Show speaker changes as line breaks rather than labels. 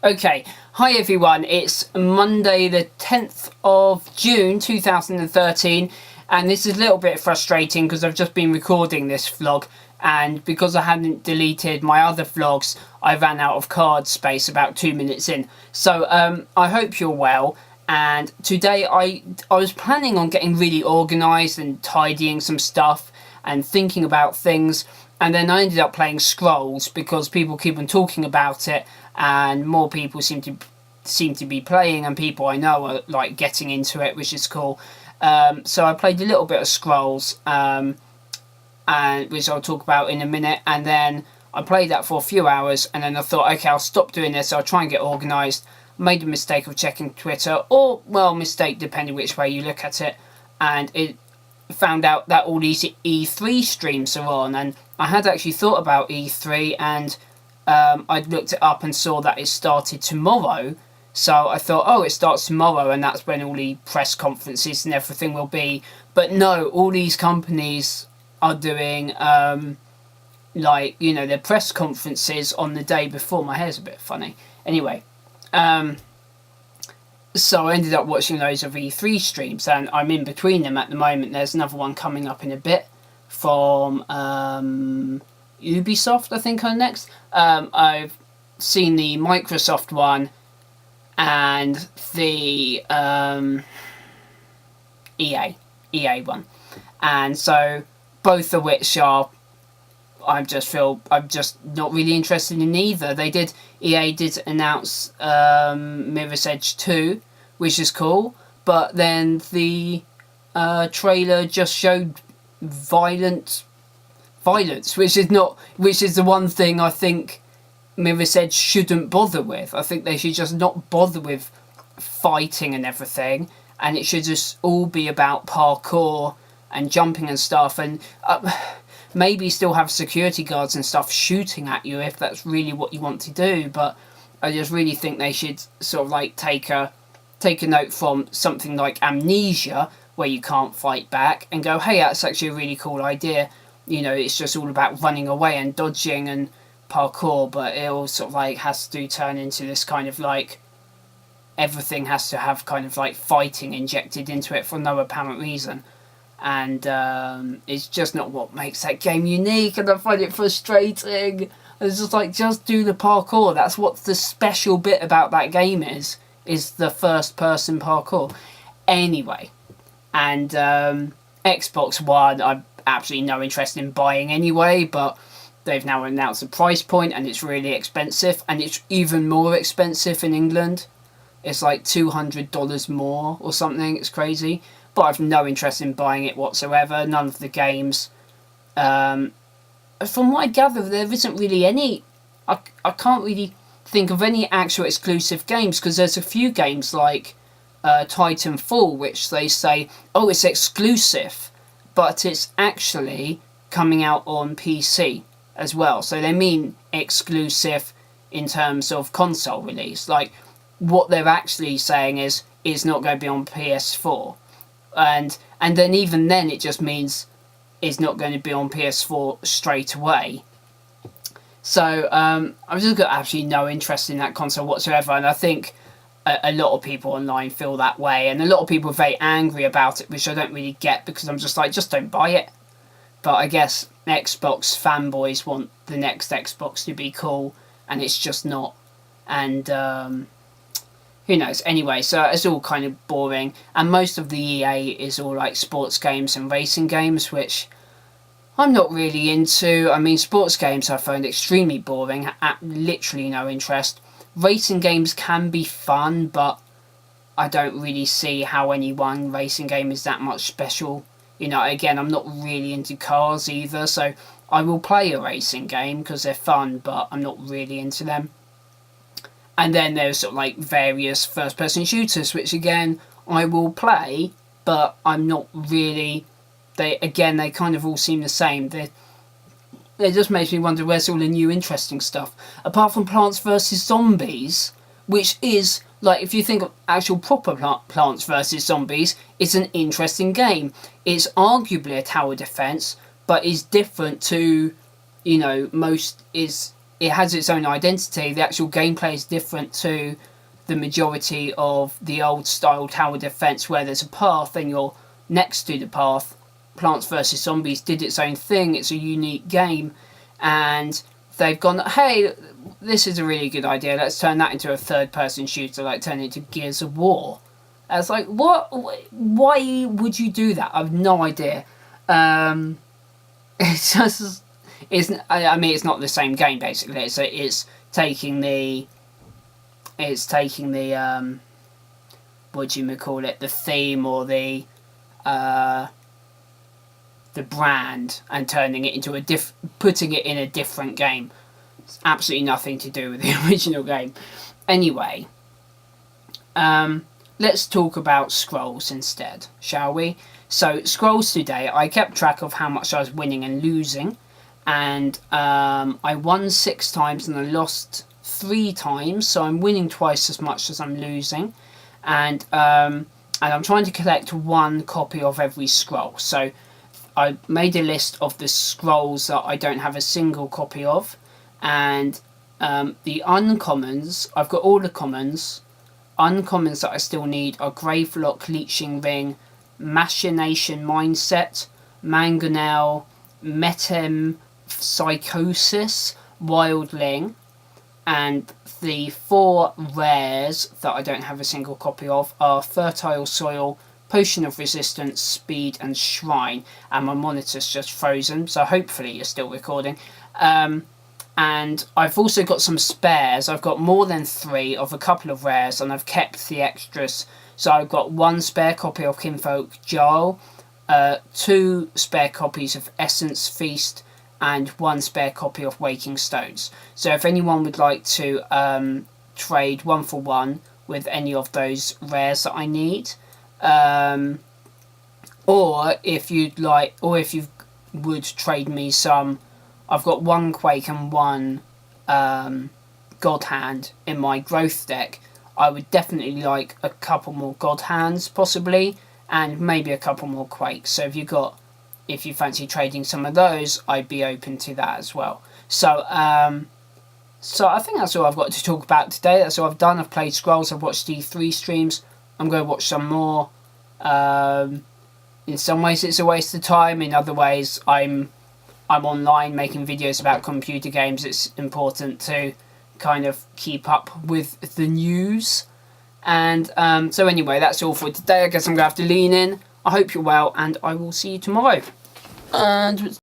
Okay, hi everyone, it's Monday the 10th of June 2013, and this is a little bit frustrating because I've just been recording this vlog, and because I hadn't deleted my other vlogs, I ran out of card space about 2 minutes in. So I hope you're well, and today I was planning on getting really organised and tidying some stuff and thinking about things, and then I ended up playing Scrolls because people keep on talking about it and more people seem to be playing, and people I know are like getting into it, which is cool. So I played a little bit of Scrolls, and which I'll talk about in a minute, and then I played that for a few hours, and then I thought, okay, I'll stop doing this, I'll try and get organised. Made a mistake of checking Twitter, or, well, mistake depending which way you look at it, and it found out that all these E3 streams are on, and I had actually thought about E3, and I'd looked it up and saw that it started tomorrow. So I thought, oh, it starts tomorrow and that's when all the press conferences and everything will be. But no, all these companies are doing, their press conferences on the day before. My hair's a bit funny. Anyway, so I ended up watching loads of E3 streams, and I'm in between them at the moment. There's another one coming up in a bit from Ubisoft, I think, are next. I've seen the Microsoft one and the EA one, and so both of which are I'm just not really interested in either. EA did announce Mirror's Edge 2, which is cool, but then the trailer just showed violence, which is the one thing I think Mirror's Edge shouldn't bother with. I think they should just not bother with fighting and everything, and it should just all be about parkour and jumping and stuff, and maybe still have security guards and stuff shooting at you if that's really what you want to do. But I just really think they should sort of like take a note from something like Amnesia, where you can't fight back, and go, hey, that's actually a really cool idea. You know, it's just all about running away and dodging and parkour, but it all sort of like has to turn into this kind of like everything has to have kind of like fighting injected into it for no apparent reason. And it's just not what makes that game unique, and I find it frustrating. It's just like, just do the parkour. That's what the special bit about that game is the first person parkour. Anyway, and Xbox One, I've absolutely no interest in buying anyway, but they've now announced the price point, and it's really expensive, and it's even more expensive in England. It's like $200 more or something. It's crazy. But I've no interest in buying it whatsoever. None of the games. From what I gather, there isn't really any. I can't really think of any actual exclusive games, because there's a few games like Titanfall, which they say, oh, it's exclusive, but it's actually coming out on PC as well. So they mean exclusive in terms of console release. Like, what they're actually saying is not going to be on PS4. And then even then it just means it's not going to be on PS4 straight away. So I've just got absolutely no interest in that console whatsoever, and I think a lot of people online feel that way, and a lot of people are very angry about it, which I don't really get, because I'm just like, just don't buy it. But I guess Xbox fanboys want the next Xbox to be cool, and it's just not. And who knows? Anyway, so it's all kind of boring, and most of the EA is all like sports games and racing games, which I'm not really into. I mean, sports games I find extremely boring, literally no interest. Racing games can be fun, but I don't really see how any one racing game is that much special. You know, again, I'm not really into cars either, so I will play a racing game because they're fun, but I'm not really into them. And then there's sort of like various first-person shooters, which again I will play, but I'm not really. They kind of all seem the same. It just makes me wonder, where's all the new interesting stuff? Apart from Plants vs Zombies, which is, like, if you think of actual proper Plants vs Zombies, it's an interesting game. It's arguably a tower defense, but is different to, most is it has its own identity. The actual gameplay is different to the majority of the old style tower defense, where there's a path and you're next to the path. Plants vs Zombies did its own thing. It's a unique game, and they've gone, hey, this is a really good idea, let's turn that into a third person shooter, like turn it into Gears of War. I was like, what? Why would you do that? I have no idea. It's just, I mean, it's not the same game basically. It's taking the what do you call it? The theme or the brand, and turning it into putting it in a different game. It's absolutely nothing to do with the original game. Anyway, let's talk about Scrolls instead, shall we? So Scrolls today, I kept track of how much I was winning and losing, and I won 6 times and I lost 3 times, so I'm winning twice as much as I'm losing, and I'm trying to collect 1 copy of every scroll. So I made a list of the scrolls that I don't have a single copy of, and the uncommons, I've got all the commons. Uncommons that I still need are Gravelock, Leeching Ring, Machination Mindset, Mangonel, Metem, Psychosis, Wildling, and the 4 rares that I don't have a single copy of are Fertile Soil, Potion of Resistance, Speed, and Shrine. And my monitor's just frozen, so hopefully you're still recording. And I've also got some spares. I've got more than 3 of a couple of rares, and I've kept the extras. So I've got 1 spare copy of Kinfolk Jarl, 2 spare copies of Essence Feast, and 1 spare copy of Waking Stones. So if anyone would like to trade 1 for 1 with any of those rares that I need, or if you would trade me some, I've got 1 Quake and 1 God Hand in my growth deck. I would definitely like a couple more God Hands possibly, and maybe a couple more Quakes. So if you fancy trading some of those, I'd be open to that as well. So I think that's all I've got to talk about today. That's all I've done. I've played Scrolls, I've watched D3 streams. I'm going to watch some more. In some ways it's a waste of time, in other ways I'm online making videos about computer games. It's important to kind of keep up with the news. And so anyway, that's all for today. I guess I'm going to have to lean in. I hope you're well, and I will see you tomorrow. And